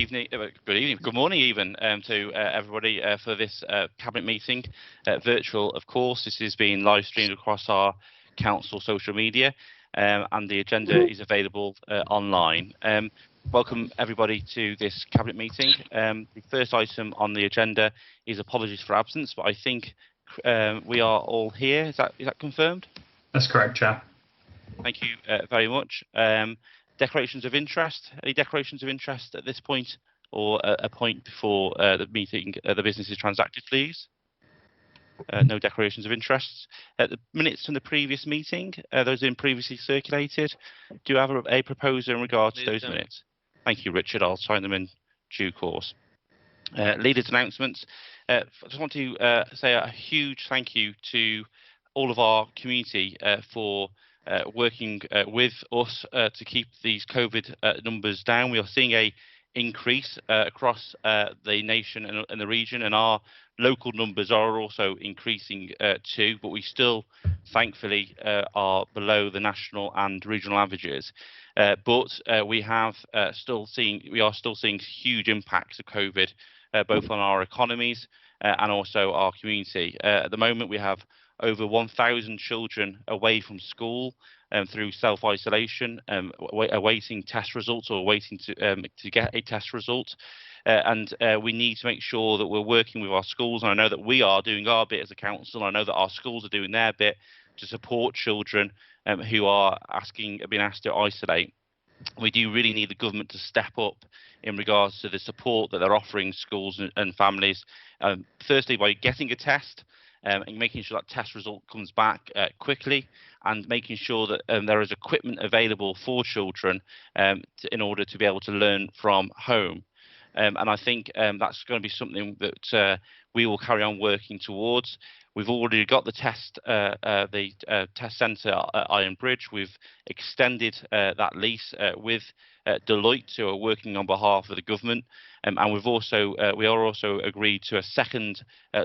good morning even to everybody for this cabinet meeting, virtual of course. This is being live streamed across our council social media and the agenda is available online. Welcome everybody to this cabinet meeting. The first item on the agenda is apologies for absence, but I think we are all here. Is that confirmed? That's correct, Chair. Thank you very much. Declarations of interest. Any declarations of interest at this point, or a point before the meeting, the business is transacted, please? No declarations of interest. The minutes from the previous meeting, those have been previously circulated. Do you have a proposal in regards to those minutes? Thank you, Richard. I'll sign them in due course. Leaders' announcements. I just want to say a huge thank you to all of our community for working with us to keep these COVID numbers down. We are seeing a increase across the nation and the region, and our local numbers are also increasing too, but we still thankfully are below the national and regional averages. But we are still seeing huge impacts of COVID both on our economies and also our community. At the moment we have over 1,000 children away from school through self-isolation, awaiting test results or waiting to get a test result. And we need to make sure that we're working with our schools. And I know that we are doing our bit as a council. I know that our schools are doing their bit to support children who are being asked to isolate. We do really need the government to step up in regards to the support that they're offering schools and families. Firstly, by getting a test, and making sure that test result comes back quickly, and making sure that there is equipment available for children in order to be able to learn from home. And I think that's going to be something that we will carry on working towards. We've already got the test centre at Iron Bridge. We've extended that lease with Deloitte, who are working on behalf of the government, and we are also agreed to a second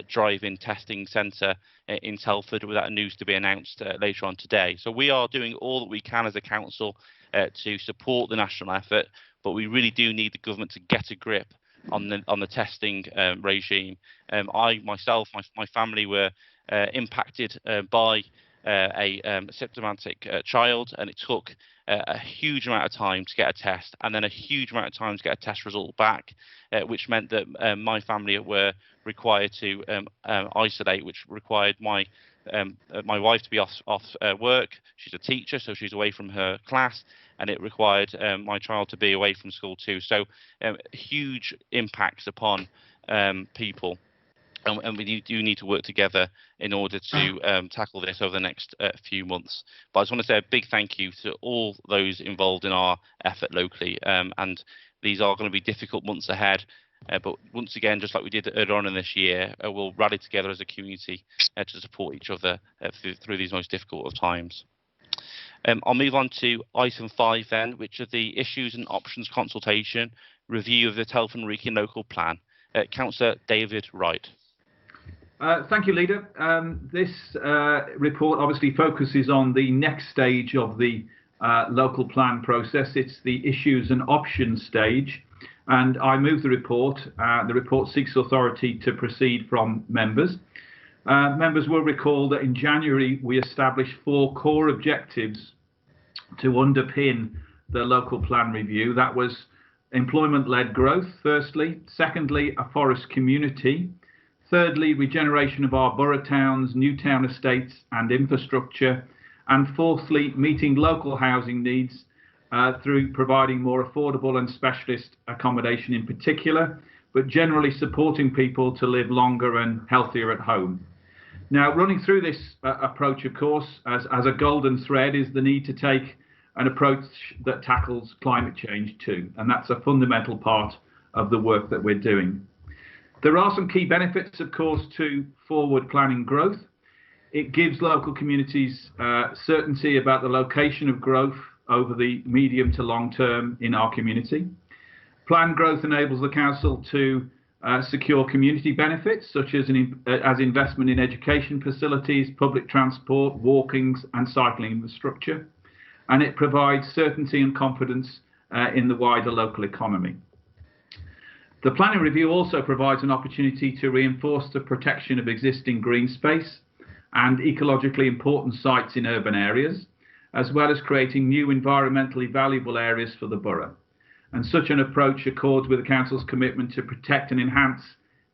drive-in testing centre in Telford, with that news to be announced later on today. So we are doing all that we can as a council to support the national effort, but we really do need the government to get a grip on the testing regime. I myself, my family were impacted by a symptomatic child, and it took a huge amount of time to get a test, and then a huge amount of time to get a test result back, which meant that my family were required to isolate, which required my wife to be off work. She's a teacher, so she's away from her class, and it required my child to be away from school too. So huge impacts upon people. And we do need to work together in order to tackle this over the next few months. But I just want to say a big thank you to all those involved in our effort locally. And these are going to be difficult months ahead. But once again, just like we did earlier on in this year, we'll rally together as a community to support each other through these most difficult of times. I'll move on to item 5 then, which are the issues and options consultation, review of the Telford Wrekin local plan. Councillor David Wright. Thank you, Leader. This report obviously focuses on the next stage of the local plan process. It's the issues and options stage, and I move the report. The report seeks authority to proceed from members. Members will recall that in January we established 4 core objectives to underpin the local plan review. That was employment-led growth, firstly. Secondly, a forest community. Thirdly, regeneration of our borough towns, new town estates and infrastructure. And fourthly, meeting local housing needs through providing more affordable and specialist accommodation in particular, but generally supporting people to live longer and healthier at home. Now, running through this approach, of course, as a golden thread is the need to take an approach that tackles climate change too. And that's a fundamental part of the work that we're doing. There are some key benefits, of course, to forward planning growth. It gives local communities certainty about the location of growth over the medium to long term in our community. Planned growth enables the council to secure community benefits, such as investment in education facilities, public transport, walkings and cycling infrastructure. And it provides certainty and confidence in the wider local economy. The planning review also provides an opportunity to reinforce the protection of existing green space and ecologically important sites in urban areas, as well as creating new environmentally valuable areas for the borough. And such an approach accords with the Council's commitment to protect and enhance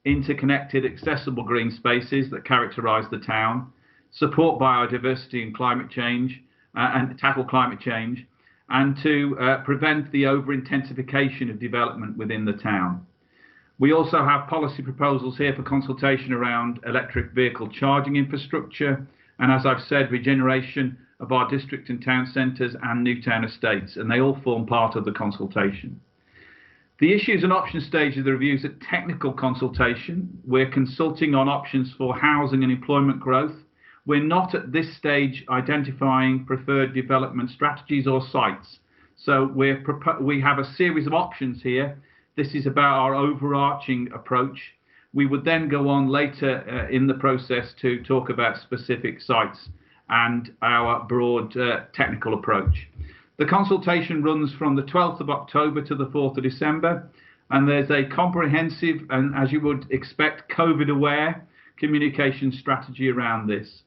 interconnected, accessible green spaces that characterise the town, support biodiversity and climate change, and tackle climate change, and to prevent the over-intensification of development within the town. We also have policy proposals here for consultation around electric vehicle charging infrastructure, and as I've said, regeneration of our district and town centres and new town estates, and they all form part of the consultation. The issues and options stage of the review is a technical consultation. We're consulting on options for housing and employment growth. We're not at this stage identifying preferred development strategies or sites. So we have a series of options here. This is about our overarching approach. We would then go on later in the process to talk about specific sites and our broad technical approach. The consultation runs from the 12th of October to the 4th of December, and there's a comprehensive and, as you would expect, COVID-aware communication strategy around this.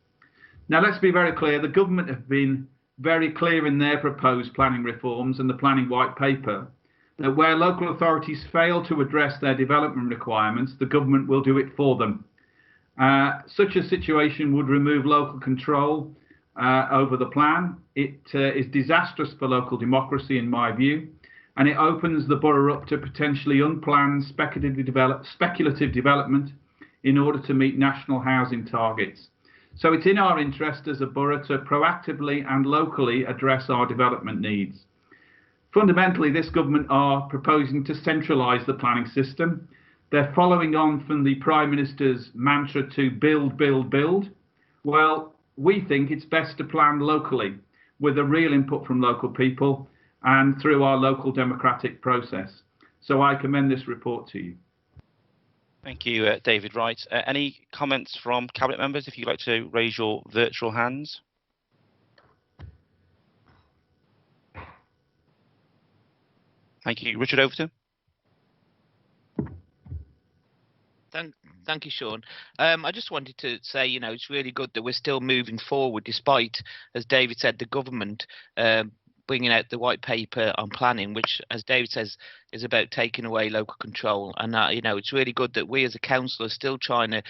Now, let's be very clear. The government have been very clear in their proposed planning reforms and the planning white paper that where local authorities fail to address their development requirements, the government will do it for them. Such a situation would remove local control over the plan. It is disastrous for local democracy, in my view, and it opens the borough up to potentially unplanned speculative development in order to meet national housing targets. So it's in our interest as a borough to proactively and locally address our development needs. Fundamentally, this government are proposing to centralise the planning system. They're following on from the Prime Minister's mantra to build, build, build. Well, we think it's best to plan locally with a real input from local people and through our local democratic process. So I commend this report to you. Thank you, David Wright. Any comments from Cabinet members, if you'd like to raise your virtual hands? Thank you. Richard Overton. Thank you, Sean. I just wanted to say, it's really good that we're still moving forward, despite, as David said, the government bringing out the white paper on planning, which, as David says, is about taking away local control. And it's really good that we as a council are still trying to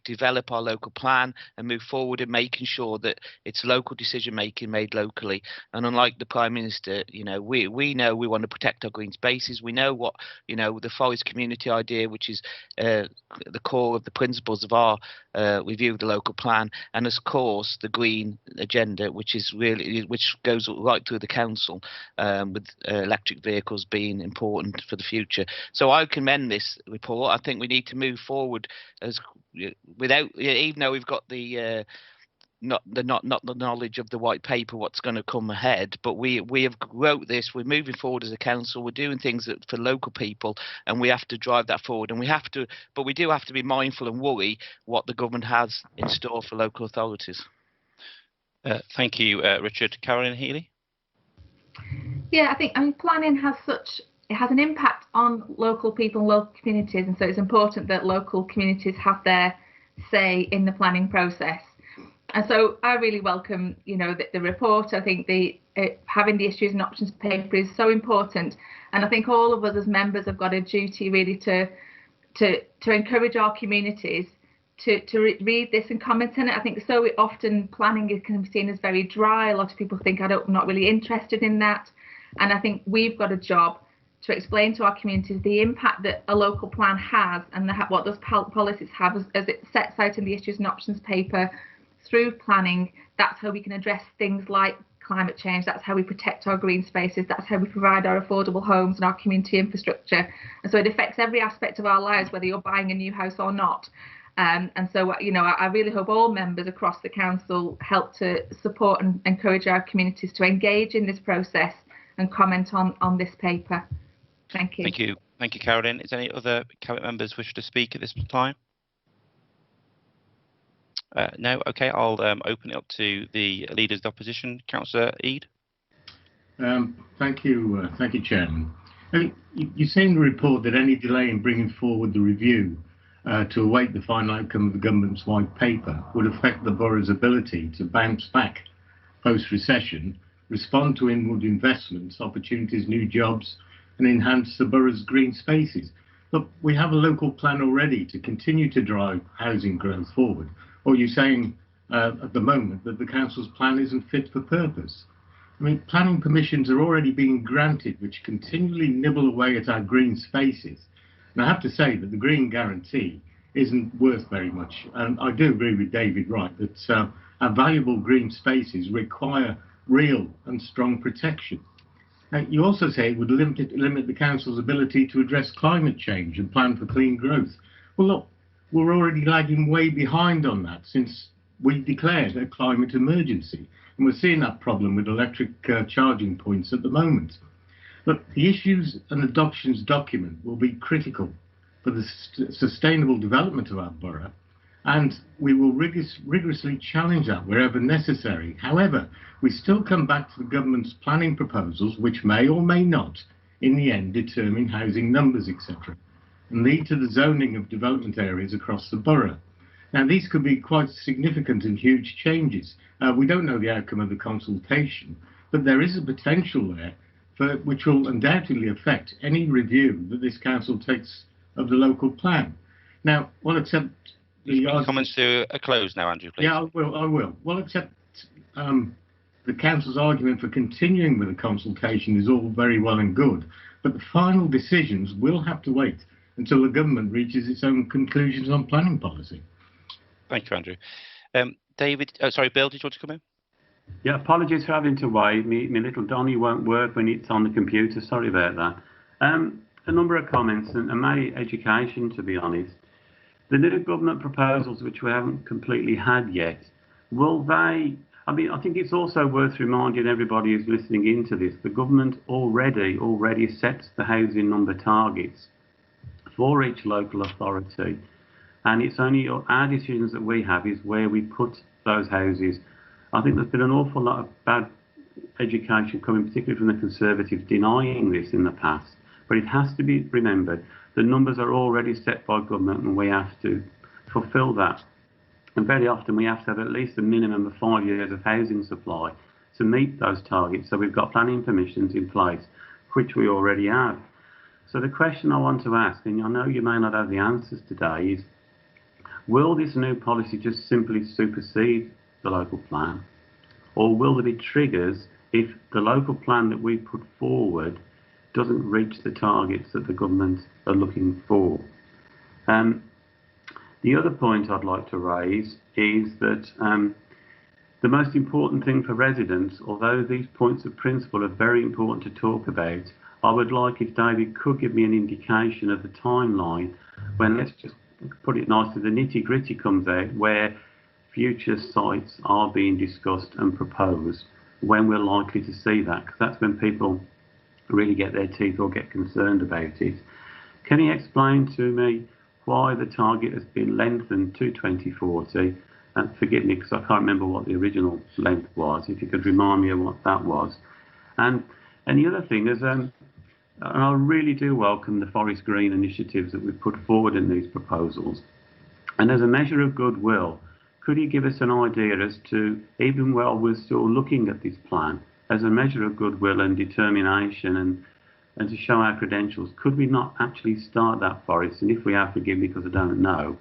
develop our local plan and move forward in making sure that it's local decision making made locally. And unlike the Prime Minister, we know we want to protect our green spaces. We know what the forest community idea, which is the core of the principles of our review of the local plan, and of course the green agenda, which goes right through the council, with electric vehicles being important for the future. So I commend this report. I think we need to move forward even though we've got the not the knowledge of the white paper, what's going to come ahead, but we have wrote this. We're moving forward as a council. We're doing things for local people, and we have to drive that forward. And we do have to be mindful and worry what the government has in store for local authorities. Thank you, Richard. Carolyn Healy. Yeah, I mean, planning has an impact on local people and local communities, and so it's important that local communities have their say in the planning process. And so I really welcome, the report. I think having the issues and options paper is so important, and I think all of us as members have got a duty really to encourage our communities to read this and comment on it. I think so often planning can be seen as very dry. A lot of people think I'm not really interested in that, and I think we've got a job to explain to our communities the impact that a local plan has and what those policies have as it sets out in the issues and options paper. Through planning, that's how we can address things like climate change. That's how we protect our green spaces. That's how we provide our affordable homes and our community infrastructure. And so it affects every aspect of our lives, whether you're buying a new house or not. And so, I really hope all members across the council help to support and encourage our communities to engage in this process and comment on this paper. Thank you. Thank you. Thank you, Carolyn. Is any other Cabinet members wish to speak at this time? No. Okay, I'll open it up to the Leaders of the Opposition. Councillor Eade. Thank you, Chairman. You say in the report that any delay in bringing forward the review to await the final outcome of the government's white paper would affect the borough's ability to bounce back post-recession, respond to inward investments, opportunities, new jobs, and enhance the borough's green spaces. Look, we have a local plan already to continue to drive housing growth forward. Or are you saying at the moment that the council's plan isn't fit for purpose? I mean, planning permissions are already being granted, which continually nibble away at our green spaces. And I have to say that the green guarantee isn't worth very much. And I do agree with David Wright that our valuable green spaces require real and strong protection. You also say it would limit the council's ability to address climate change and plan for clean growth. Well, look, we're already lagging way behind on that since we declared a climate emergency. And we're seeing that problem with electric charging points at the moment. But the issues and adoptions document will be critical for the sustainable development of our borough, and we will rigorously challenge that wherever necessary. However, we still come back to the government's planning proposals, which may or may not, in the end, determine housing numbers, etc., and lead to the zoning of development areas across the borough. Now, these could be quite significant and huge changes. We don't know the outcome of the consultation, but there is a potential there which will undoubtedly affect any review that this council takes of the local plan. Now, well, except the comments to a close now, Andrew, please. Yeah, I will. Well, except the council's argument for continuing with the consultation is all very well and good, but the final decisions will have to wait until the government reaches its own conclusions on planning policy. Thank you, Andrew. David, sorry, Bill, did you want to come in? Yeah, apologies for having to wait. My little Donny won't work when it's on the computer. Sorry about that. A number of comments, and my education, to be honest. The new government proposals, which we haven't completely had yet, will they... I mean, I think it's also worth reminding everybody who's listening into this, the government already sets the housing number targets for each local authority. And it's only our decisions that we have is where we put those houses. I think there's been an awful lot of bad education coming, particularly from the Conservatives, denying this in the past. But it has to be remembered, the numbers are already set by government and we have to fulfil that. And very often we have to have at least a minimum of 5 years of housing supply to meet those targets. So we've got planning permissions in place, which we already have. So the question I want to ask, and I know you may not have the answers today, is will this new policy just simply supersede the local plan? Or will there be triggers if the local plan that we put forward doesn't reach the targets that the government are looking for? The other point I'd like to raise is that the most important thing for residents, although these points of principle are very important to talk about, I would like if David could give me an indication of the timeline when, let's just put it nicely, the nitty-gritty comes out, where future sites are being discussed and proposed, when we're likely to see that, because that's when people really get their teeth or get concerned about it. Can you explain to me why the target has been lengthened to 2040? And forgive me, because I can't remember what the original length was, if you could remind me of what that was. And the other thing is, and I really do welcome the forest green initiatives that we've put forward in these proposals. And as a measure of goodwill, could you give us an idea as to, even while we're still looking at this plan, as a measure of goodwill and determination and to show our credentials, could we not actually start that forest? And if we have, forgive me because I don't know.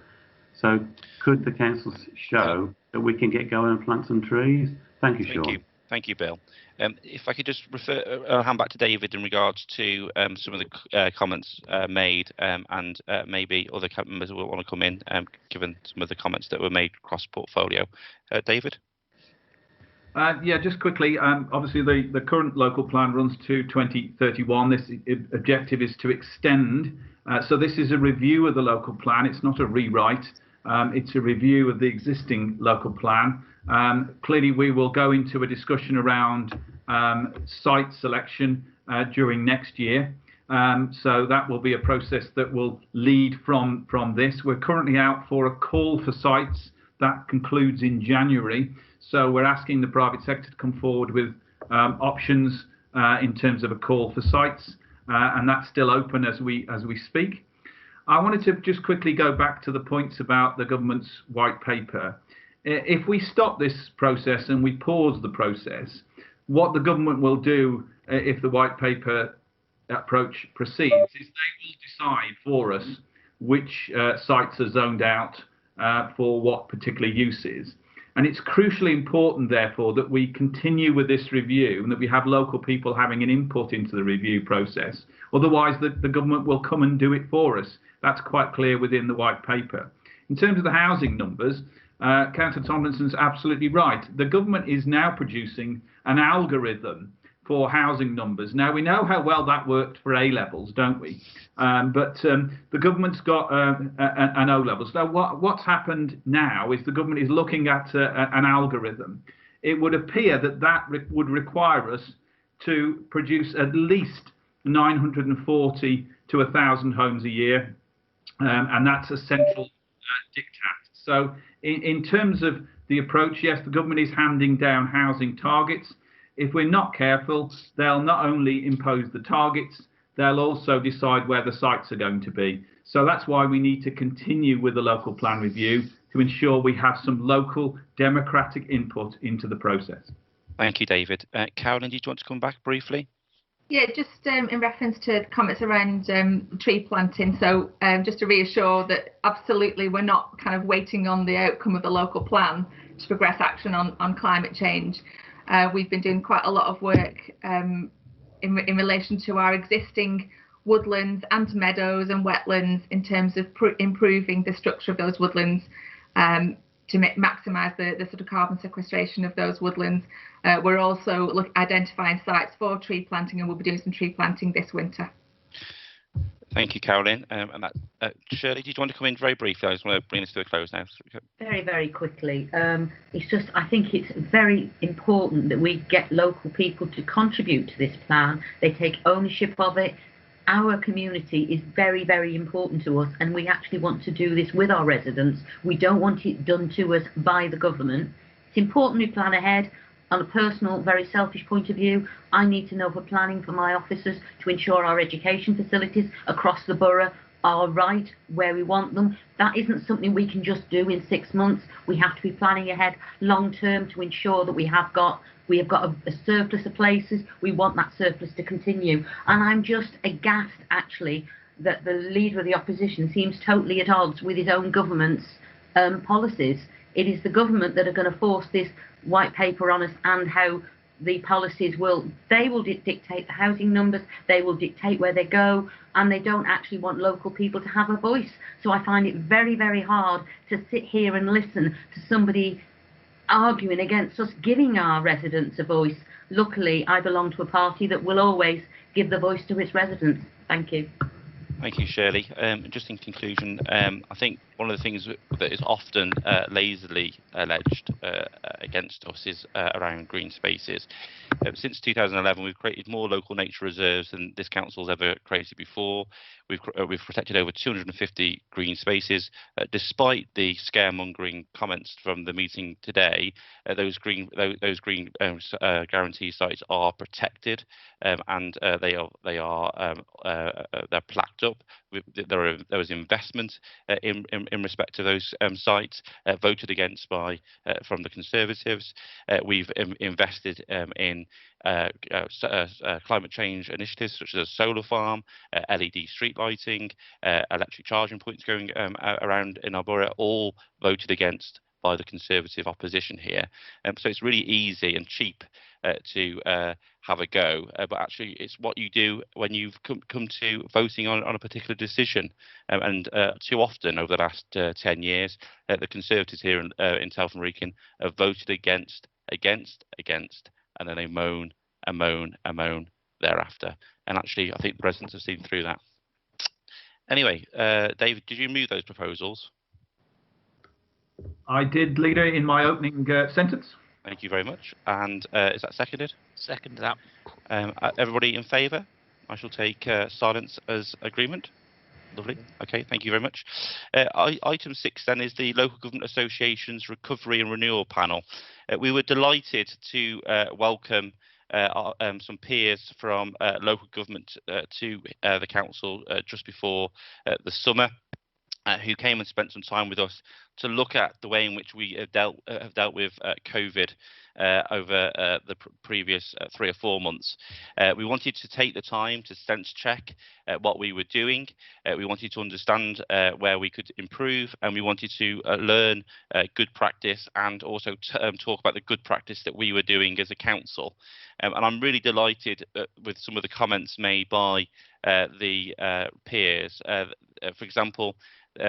So could the council show that we can get going and plant some trees? Thank you, Sean. Thank you, Bill. If I could just hand back to David in regards to some of the comments made, and maybe other members will want to come in, given some of the comments that were made across portfolio. David? Yeah, just quickly, obviously the current local plan runs to 2031. This objective is to extend. So this is a review of the local plan. It's not a rewrite. It's a review of the existing local plan. Clearly, we will go into a discussion around site selection during next year. So that will be a process that will lead from this. We're currently out for a call for sites. That concludes in January. So we're asking the private sector to come forward with options in terms of a call for sites. and that's still open as we speak. I wanted to just quickly go back to the points about the government's white paper. If we stop this process and we pause the process, what the government will do if the white paper approach proceeds is they will decide for us which sites are zoned out for what particular uses. And it's crucially important, therefore, that we continue with this review and that we have local people having an input into the review process. Otherwise, the government will come and do it for us. That's quite clear within the white paper. In terms of the housing numbers, Councillor Tomlinson's absolutely right. The government is now producing an algorithm for housing numbers. Now, we know how well that worked for A-levels, don't we? But the government's got an O-levels. Now, what's happened now is the government is looking at an algorithm. It would appear that would require us to produce at least 940 to 1,000 homes a year, and that's a central diktat. So in terms of the approach, yes, the government is handing down housing targets. If we're not careful, they'll not only impose the targets, they'll also decide where the sites are going to be. So that's why we need to continue with the local plan review to ensure we have some local democratic input into the process. Thank you, David. Carolyn, did you want to come back briefly? Yeah, just in reference to comments around tree planting. So just to reassure that absolutely we're not kind of waiting on the outcome of the local plan to progress action on climate change. We've been doing quite a lot of work in relation to our existing woodlands and meadows and wetlands in terms of improving the structure of those woodlands to maximise the sort of carbon sequestration of those woodlands. We're also identifying sites for tree planting, and we'll be doing some tree planting this winter. Thank you, Carolyn. Shirley, did you want to come in very briefly? I just want to bring this to a close now. Very, very quickly. It's just, I think it's very important that we get local people to contribute to this plan. They take ownership of it. Our community is very, very important to us, and we actually want to do this with our residents. We don't want it done to us by the government. It's important we plan ahead. On a personal, very selfish point of view, I need to know for planning for my officers to ensure our education facilities across the borough are right where we want them. That isn't something we can just do in 6 months. We have to be planning ahead long term to ensure that we have got a surplus of places. We want that surplus to continue. And I'm just aghast, actually, that the leader of the opposition seems totally at odds with his own government's policies. It is the government that are going to force this white paper on us, and how the policies will dictate the housing numbers, they will dictate where they go, and they don't actually want local people to have a voice. So I find it very, very hard to sit here and listen to somebody arguing against us giving our residents a voice. Luckily, I belong to a party that will always give the voice to its residents. Thank you. Thank you, Shirley. Just in conclusion, I think one of the things that is often lazily alleged against us is around green spaces. Since 2011, we've created more local nature reserves than this council's ever created before. We've protected over 250 green spaces. Despite the scaremongering comments from the meeting today, those green guarantee sites are protected, and they're plaqued up. There was investment in respect to those sites, voted against from the Conservatives. We've invested in climate change initiatives such as a solar farm, LED street lighting, electric charging points going around in our borough, all voted against by the Conservative opposition here. So it's really easy and cheap to have a go, but actually it's what you do when you've come to voting on a particular decision. And too often over the last 10 years, the Conservatives here in Telford Wrekin have voted against, and then they moan and moan and moan thereafter. And actually, I think the residents have seen through that. Anyway, David, did you move those proposals? I did, Leader, in my opening sentence. Thank you very much. And is that seconded? Second that. Everybody in favour? I shall take silence as agreement. Lovely. Okay, thank you very much. Item 6 then is the Local Government Association's Recovery and Renewal Panel. We were delighted to welcome some peers from local government to the council just before the summer, who came and spent some time with us to look at the way in which we have dealt with COVID over the previous 3 or 4 months. We wanted to take the time to sense check what we were doing. We wanted to understand where we could improve, and we wanted to learn good practice, and also talk about the good practice that we were doing as a council. And I'm really delighted with some of the comments made by the peers. For example,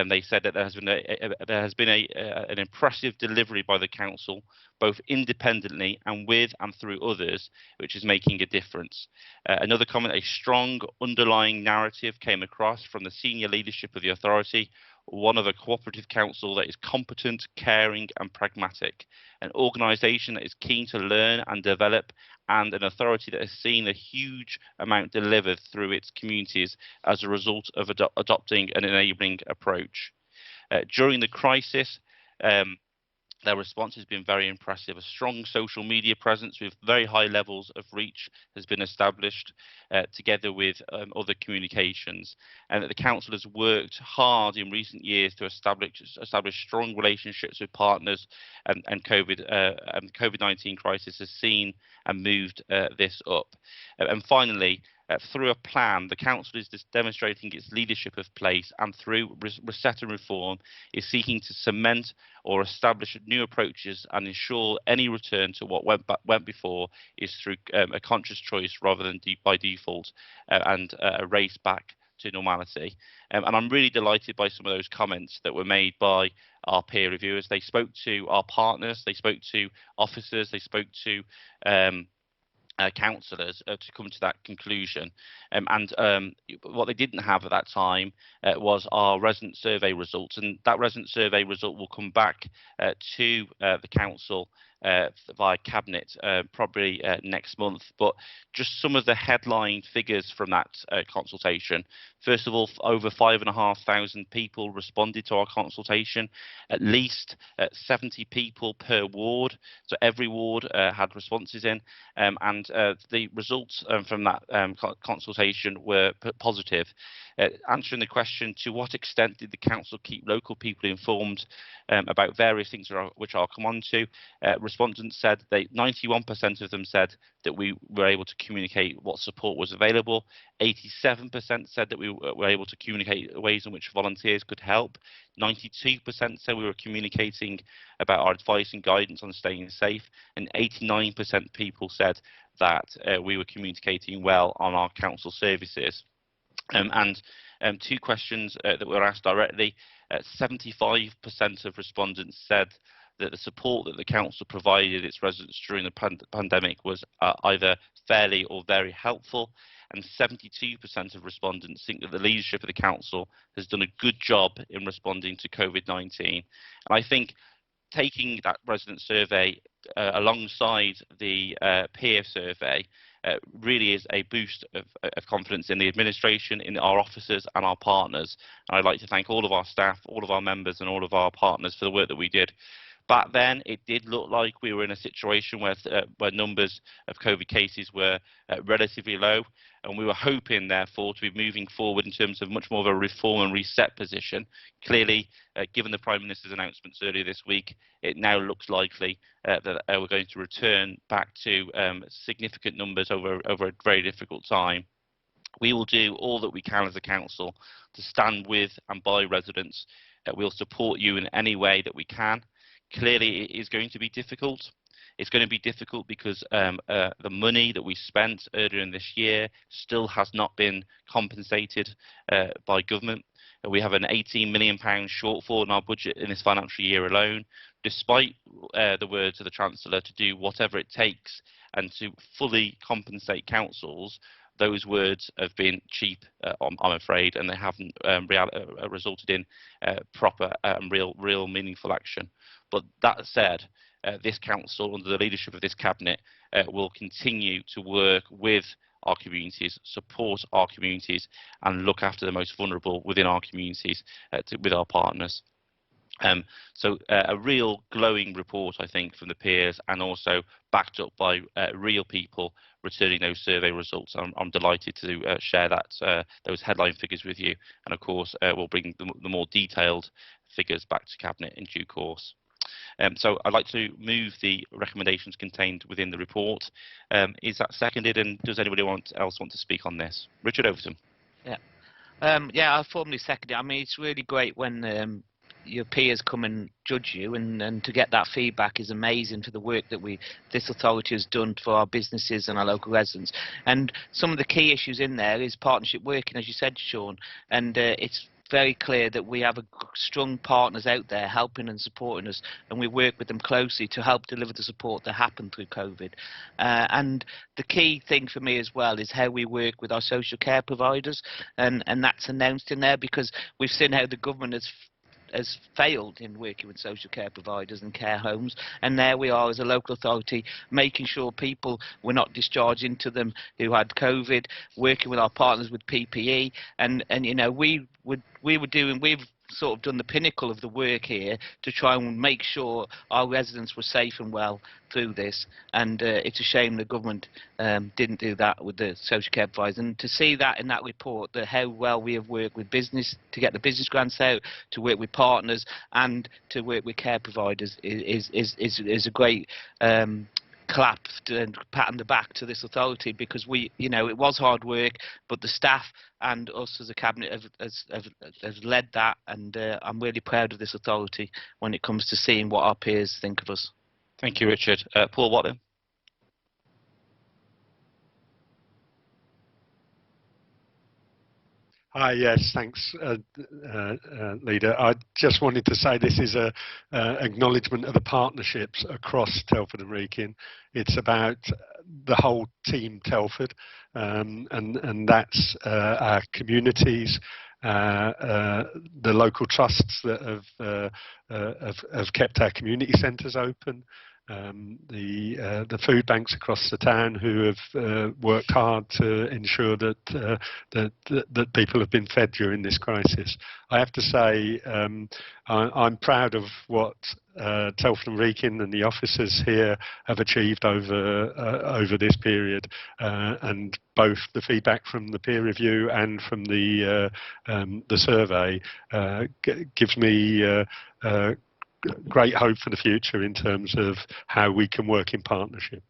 they said that there has been an impressive delivery by the council, both independently and with and through others, which is making a difference. Another comment: a strong underlying narrative came across from the senior leadership of the authority, one of a cooperative council that is competent, caring and pragmatic, an organisation that is keen to learn and develop, and an authority that has seen a huge amount delivered through its communities as a result of adopting an enabling approach. During the crisis, their response has been very impressive. A strong social media presence with very high levels of reach has been established, together with other communications, and that the council has worked hard in recent years to establish strong relationships with partners, and COVID-19 crisis has seen and moved this up. And finally, through a plan, the council is just demonstrating its leadership of place, and through reset and reform is seeking to cement or establish new approaches and ensure any return to what went before is through a conscious choice rather than by default, and a race back to normality. And I'm really delighted by some of those comments that were made by our peer reviewers. They spoke to our partners, they spoke to officers, they spoke to councillors to come to that conclusion. And what they didn't have at that time was our resident survey results, and that resident survey result will come back to the council via cabinet probably next month. But just some of the headline figures from that consultation. First of all, over 5,500 people responded to our consultation, at least 70 people per ward, so every ward had responses in, and the results from that consultation were positive. Answering the question, to what extent did the council keep local people informed about various things which I'll come on to, respondents said 91% of them said that we were able to communicate what support was available. 87% said that we were able to communicate ways in which volunteers could help. 92% said we were communicating about our advice and guidance on staying safe, and 89% people said that we were communicating well on our council services. And two questions that were asked directly. 75% of respondents said that the support that the council provided its residents during the pandemic was either fairly or very helpful, and 72% of respondents think that the leadership of the council has done a good job in responding to COVID-19. And I think taking that resident survey alongside the peer survey really is a boost of confidence in the administration, in our officers and our partners. And I'd like to thank all of our staff, all of our members and all of our partners for the work that we did. Back then, it did look like we were in a situation where numbers of COVID cases were relatively low, and we were hoping, therefore, to be moving forward in terms of much more of a reform and reset position. Clearly, given the Prime Minister's announcements earlier this week, it now looks likely that we're going to return back to significant numbers over a very difficult time. We will do all that we can as a council to stand with and by residents. We'll support you in any way that we can. Clearly, it is going to be difficult. It's going to be difficult because the money that we spent earlier in this year still has not been compensated by government. We have an £18 million shortfall in our budget in this financial year alone, despite the words of the Chancellor to do whatever it takes and to fully compensate councils. Those words have been cheap, I'm afraid, and they haven't resulted in proper and real meaningful action. But that said, this council, under the leadership of this cabinet, will continue to work with our communities, support our communities, and look after the most vulnerable within our communities with our partners. So a real glowing report, I think, from the peers, and also backed up by real people returning those survey results. I'm delighted to share those headline figures with you, and of course we'll bring the more detailed figures back to Cabinet in due course. So I'd like to move the recommendations contained within the report. Is that seconded, and does anybody else want to speak on this? Richard Overton. Yeah, I formally second it. I mean, it's really great when your peers come and judge you, and to get that feedback is amazing for the work that this authority has done for our businesses and our local residents. And some of the key issues in there is partnership working, as you said, Sean, and it's very clear that we have strong partners out there helping and supporting us, and we work with them closely to help deliver the support that happened through COVID. And the key thing for me as well is how we work with our social care providers, and that's announced in there, because we've seen how the government has failed in working with social care providers and care homes, and there we are as a local authority making sure people were not discharged into them who had COVID, working with our partners with PPE, and you know, we've sort of done the pinnacle of the work here to try and make sure our residents were safe and well through this, and it's a shame the government didn't do that with the social care providers. And to see that in that report, that how well we have worked with business to get the business grants out, to work with partners and to work with care providers is a great clap and pat on the back to this authority, because it was hard work, but the staff and us as a cabinet have led that, and I'm really proud of this authority when it comes to seeing what our peers think of us. Thank you, Richard. Paul Watling. Hi, yes, thanks, Leader. I just wanted to say this is a acknowledgement of the partnerships across Telford and Wrekin. It's about the whole team Telford, and that's our communities, the local trusts that have kept our community centres open, the food banks across the town who have worked hard to ensure that that people have been fed during this crisis. I have to say I'm proud of what Telford and Wrekin and the officers here have achieved over this period, and both the feedback from the peer review and from the survey gives me great hope for the future in terms of how we can work in partnership.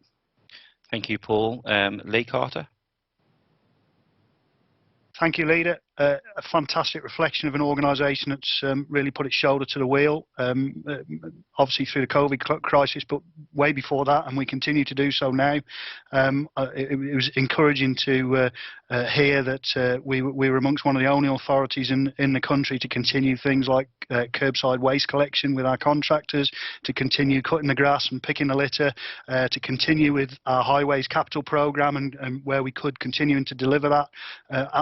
Thank you, Paul. Lee Carter. Thank you, Leader. A fantastic reflection of an organisation that's really put its shoulder to the wheel, obviously through the COVID crisis, but way before that, and we continue to do so now. It was encouraging to hear that we were amongst one of the only authorities in the country to continue things like curbside waste collection with our contractors, to continue cutting the grass and picking the litter, to continue with our highways capital programme, and where we could continuing to deliver that.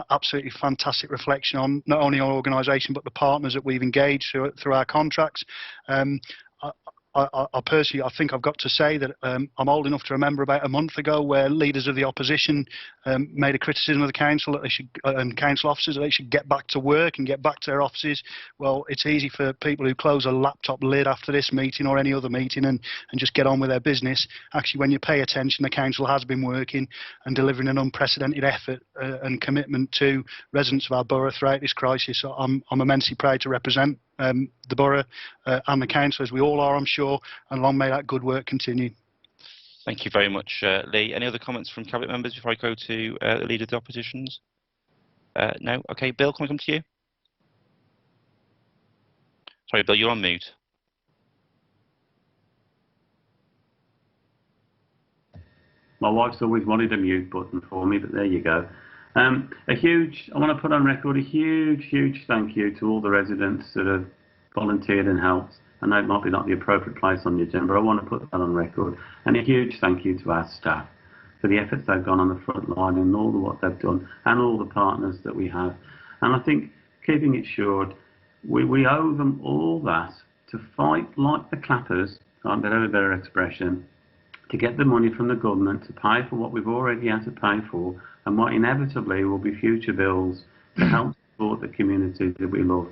Absolutely fantastic reflection on not only our organisation but the partners that we've engaged through our contracts. I personally, I think I've got to say that I'm old enough to remember about a month ago where leaders of the opposition made a criticism of the council that they should, and council officers, that they should get back to work and get back to their offices. Well, it's easy for people who close a laptop lid after this meeting or any other meeting and just get on with their business. Actually, when you pay attention, the council has been working and delivering an unprecedented effort and commitment to residents of our borough throughout this crisis. So I'm immensely proud to represent the borough and the council, as we all are, I'm sure, and long may that good work continue. Thank you very much, Lee. Any other comments from Cabinet members before I go to the Leader of the Oppositions? No? Okay, Bill, can we come to you? Sorry, Bill, you're on mute. My wife's always wanted a mute button for me, but there you go. I want to put on record a huge thank you to all the residents that have volunteered and helped. I know it might be not the appropriate place on the agenda, but I want to put that on record. And a huge thank you to our staff for the efforts they've gone on the front line and all the what they've done, and all the partners that we have. And I think, keeping it short, we owe them all that to fight like the clappers, can't get over a better expression, to get the money from the government to pay for what we've already had to pay for, and what inevitably will be future bills to help support the community that we love.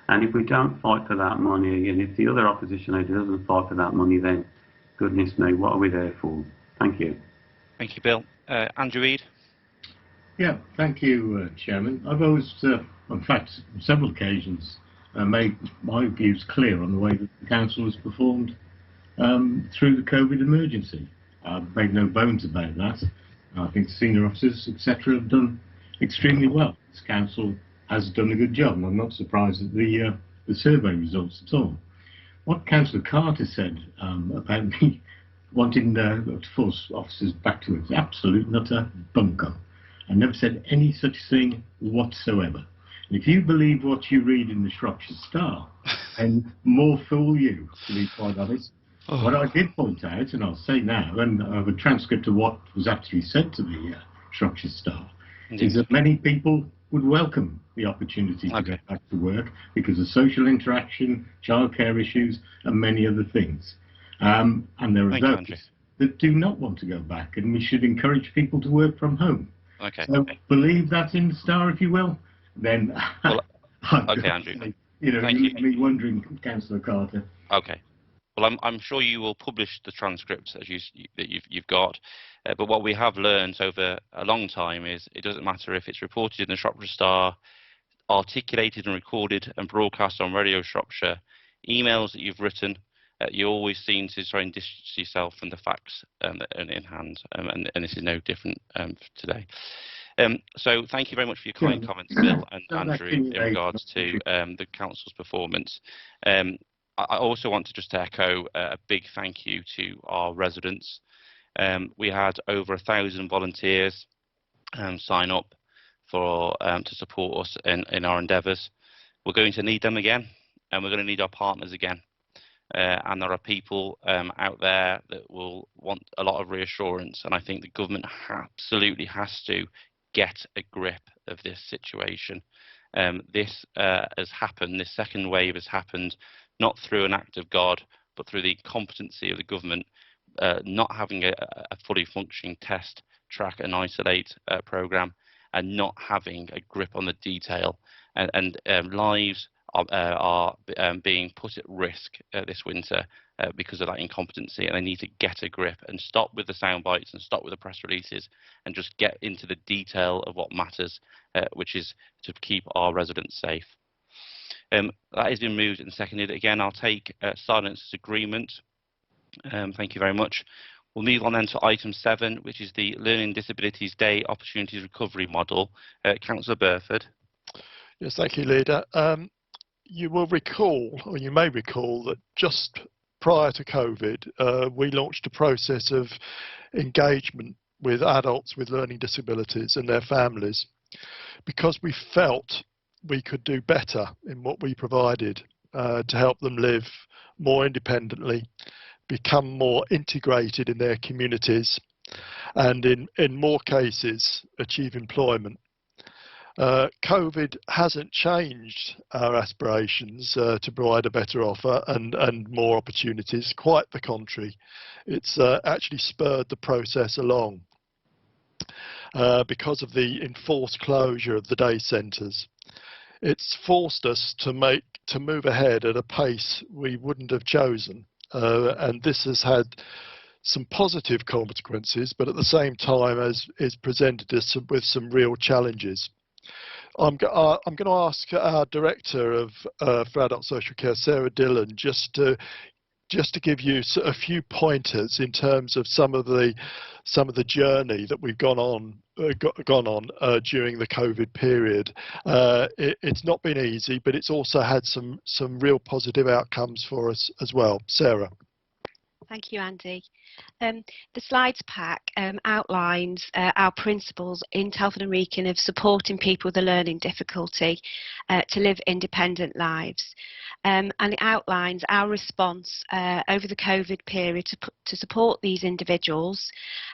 And if we don't fight for that money, and if the other opposition leader doesn't fight for that money, then goodness me, what are we there for? Thank you. Thank you, Bill. Andrew Reid. Yeah, thank you, Chairman. I've always, in fact, on several occasions, made my views clear on the way that the council has performed through the COVID emergency. I've made no bones about that. I think senior officers, etc., have done extremely well. This council has done a good job, and I'm not surprised at the survey results at all. What Councillor Carter said about me wanting to force officers back to it is absolute nutter bunkum. I never said any such thing whatsoever. And if you believe what you read in the Shropshire Star, then more fool you, to be quite honest. Oh. What I did point out, and I'll say now, and I have a transcript of what was actually said to the Shropshire Star, is that many people would welcome the opportunity to go back to work because of social interaction, childcare issues, and many other things. And there are those that do not want to go back, and we should encourage people to work from home. So believe that in the Star, if you will. Then, well, okay, Andrew. You know, Thank you you. leave me wondering, Councillor Carter. Okay. Well, I'm sure you will publish the transcripts that you've got, but what we have learned over a long time is it doesn't matter if it's reported in the Shropshire Star, articulated and recorded and broadcast on Radio Shropshire, emails that you've written, you always seem to try and distance yourself from the facts in hand, and this is no different today. So thank you very much for your kind comments, Bill and Andrew, in regards to the council's performance. I also want to just echo a big thank you to our residents. We had over 1,000 volunteers sign up for to support us in our endeavours. We're going to need them again, and we're going to need our partners again. And there are people out there that will want a lot of reassurance, and I think the government absolutely has to get a grip of this situation. This has happened, this second wave has happened not through an act of God, but through the incompetency of the government not having a fully functioning test, track and isolate programme, and not having a grip on the detail. And lives are being put at risk this winter because of that incompetency, and they need to get a grip and stop with the sound bites and stop with the press releases and just get into the detail of what matters, which is to keep our residents safe. That has been moved and seconded. Again, I'll take silence as agreement. Thank you very much. We'll move on then to item 7, which is the Learning Disabilities Day Opportunities Recovery Model. Councillor Burford. Yes, thank you, Leader. You will recall, or you may recall, that just prior to COVID, we launched a process of engagement with adults with learning disabilities and their families, because we felt we could do better in what we provided to help them live more independently, become more integrated in their communities, and in more cases achieve employment. COVID hasn't changed our aspirations to provide a better offer and more opportunities. Quite the contrary, it's actually spurred the process along because of the enforced closure of the day centres. It's forced us to move ahead at a pace we wouldn't have chosen, and this has had some positive consequences, but at the same time has presented us with some real challenges. I'm going to ask our Director for Adult Social Care, Sarah Dillon, just to give you a few pointers in terms of some of the journey that we've gone on during the COVID period. It's not been easy, but it's also had some real positive outcomes for us as well. Sarah. Thank you, Andy. The slides pack outlines our principles in Telford and Wrekin of supporting people with a learning difficulty to live independent lives. And it outlines our response over the COVID period to support these individuals,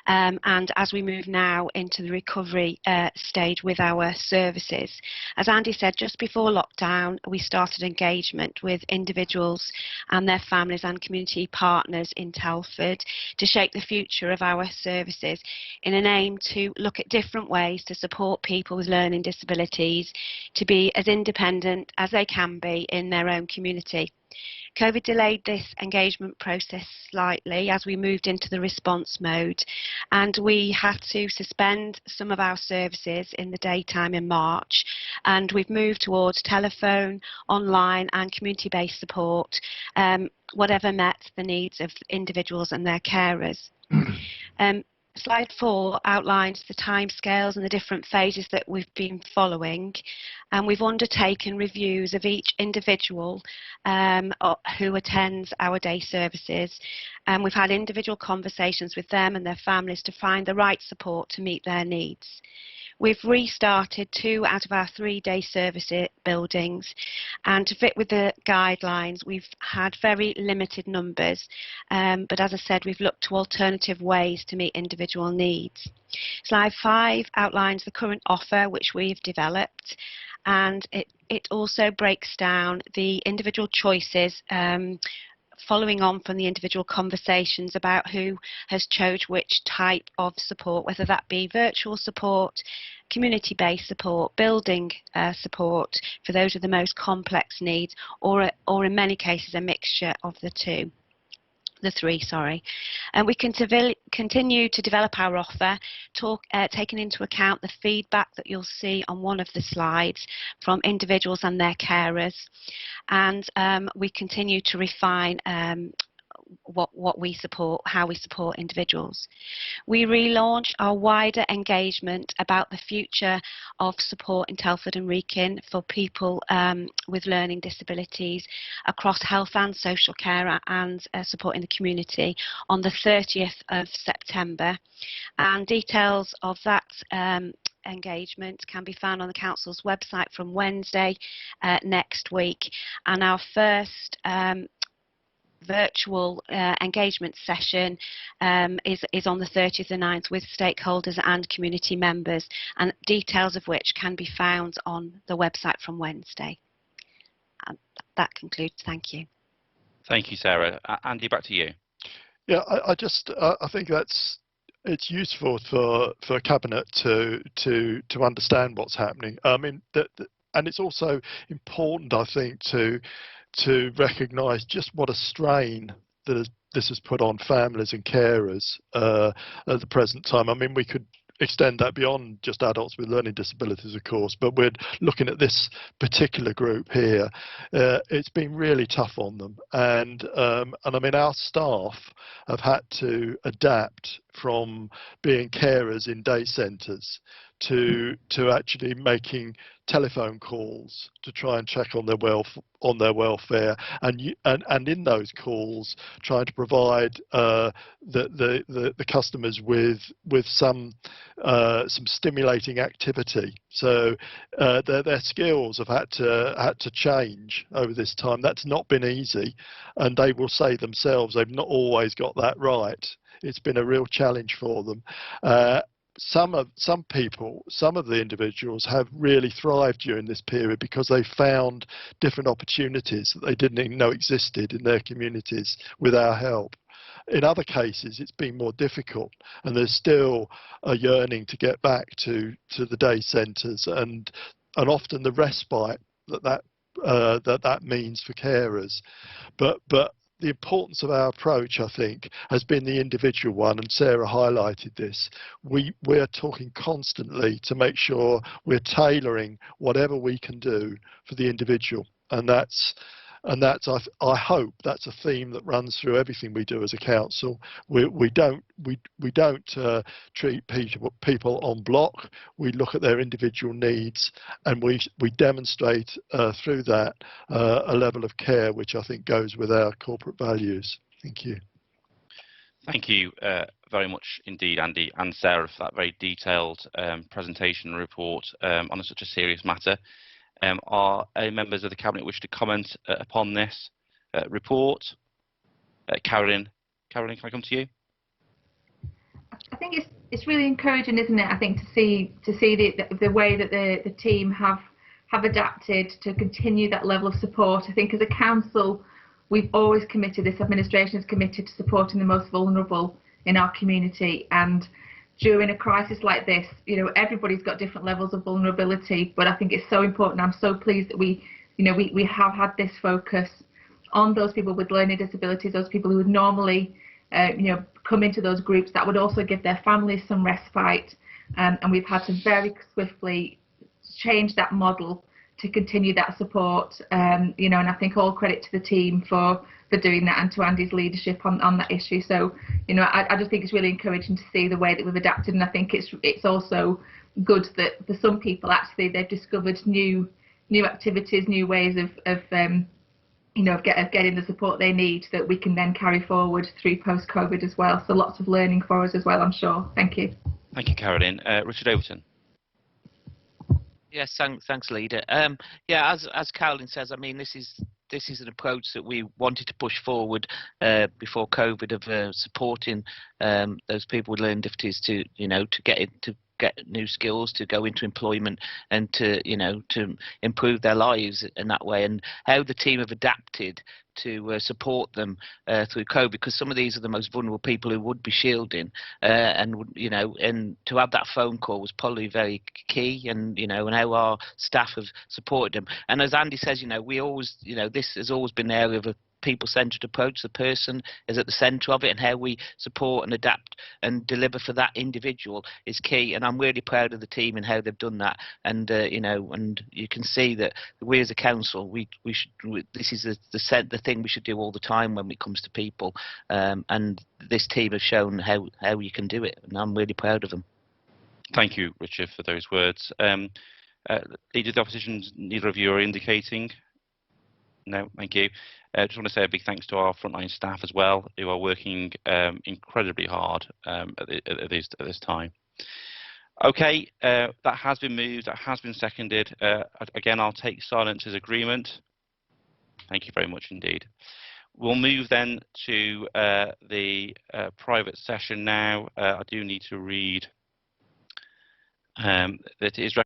and as we move now into the recovery stage with our services. As Andy said, just before lockdown, we started engagement with individuals and their families and community partners in Telford to shape the future of our services in an aim to look at different ways to support people with learning disabilities to be as independent as they can be in their own community. COVID delayed this engagement process slightly as we moved into the response mode, and we had to suspend some of our services in the daytime in March, and we've moved towards telephone, online and community-based support, whatever met the needs of individuals and their carers. Slide 4 outlines the timescales and the different phases that we've been following, and we've undertaken reviews of each individual who attends our day services, and we've had individual conversations with them and their families to find the right support to meet their needs. We've restarted 2 out of our 3-day service buildings, and to fit with the guidelines we've had very limited numbers, but as I said, we've looked to alternative ways to meet individual needs. Slide 5 outlines the current offer which we've developed, and it also breaks down the individual choices following on from the individual conversations about who has chose which type of support, whether that be virtual support, community-based support, building support for those with the most complex needs, or in many cases a mixture of the three. And we continue to develop our offer, taking into account the feedback that you'll see on one of the slides from individuals and their carers, and we continue to refine what we support, how we support individuals. We relaunched our wider engagement about the future of support in Telford and Wrekin for people with learning disabilities across health and social care and support in the community on the 30th of September. And details of that engagement can be found on the Council's website from Wednesday next week. And our first virtual engagement session is on the 30th of the 9th with stakeholders and community members, and details of which can be found on the website from Wednesday. And that concludes. Thank you. Thank you, Sarah. Andy, back to you. Yeah, I think it's useful for Cabinet to understand what's happening. I mean, and it's also important, I think, to recognise just what a strain that this has put on families and carers at the present time. I mean, we could extend that beyond just adults with learning disabilities, of course, but we're looking at this particular group here. It's been really tough on them, and I mean, our staff have had to adapt from being carers in day centres to actually making telephone calls to try and check on their welfare, and in those calls trying to provide the customers with some stimulating activity. So their skills have had to change over this time. That's not been easy, and they will say themselves they've not always got that right. It's been a real challenge for them. Some of the individuals have really thrived during this period because they found different opportunities that they didn't even know existed in their communities with our help. In other cases, it's been more difficult, and there's still a yearning to get back to the day centres, and often the respite that means for carers. But the importance of our approach, I think, has been the individual one, and Sarah highlighted this. We're talking constantly to make sure we're tailoring whatever we can do for the individual, and that's I hope that's a theme that runs through everything we do as a council. We don't treat people en bloc. We look at their individual needs, and we demonstrate through that a level of care which I think goes with our corporate values. Thank you. Thank you very much indeed, Andy and Sarah, for that very detailed presentation and report on such a serious matter. Are any members of the Cabinet wish to comment upon this report? Carolyn, can I come to you? I think it's really encouraging, isn't it? I think to see the way that the team have adapted to continue that level of support. I think as a council, we've always committed, this administration is committed to supporting the most vulnerable in our community. And during a crisis like this, you know, everybody's got different levels of vulnerability, but I think it's so important. I'm so pleased that we have had this focus on those people with learning disabilities, those people who would normally, come into those groups, that would also give their families some respite. And we've had to very swiftly change that model to continue that support. And I think all credit to the team for doing that, and to Andy's leadership on that issue. So, I just think it's really encouraging to see the way that we've adapted, and I think it's also good that for some people, actually, they've discovered new activities, new ways of getting the support they need, that we can then carry forward through post-COVID as well. So lots of learning for us as well, I'm sure. Thank you. Thank you, Caroline. Richard Overton. Yes, thanks, Leader. As Caroline says, I mean, this is an approach that we wanted to push forward before COVID, of supporting those people with learning difficulties to get new skills, to go into employment, and to improve their lives in that way. And how the team have adapted to support them through COVID, because some of these are the most vulnerable people who would be shielding, and to have that phone call was probably very key, and and how our staff have supported them. And as Andy says, we always, this has always been the area of a people-centred approach. The person is at the centre of it, and how we support and adapt and deliver for that individual is key. And I'm really proud of the team and how they've done that. And and you can see that we as a council, this is the thing we should do all the time when it comes to people. And this team has shown how you can do it, and I'm really proud of them. Thank you, Richard, for those words. Leader of the Opposition, neither of you are indicating. No, thank you. I just want to say a big thanks to our frontline staff as well, who are working incredibly hard at this time. Okay, that has been moved, that has been seconded. Again, I'll take silence as agreement. Thank you very much indeed. We'll move then to the private session now. I do need to read that it is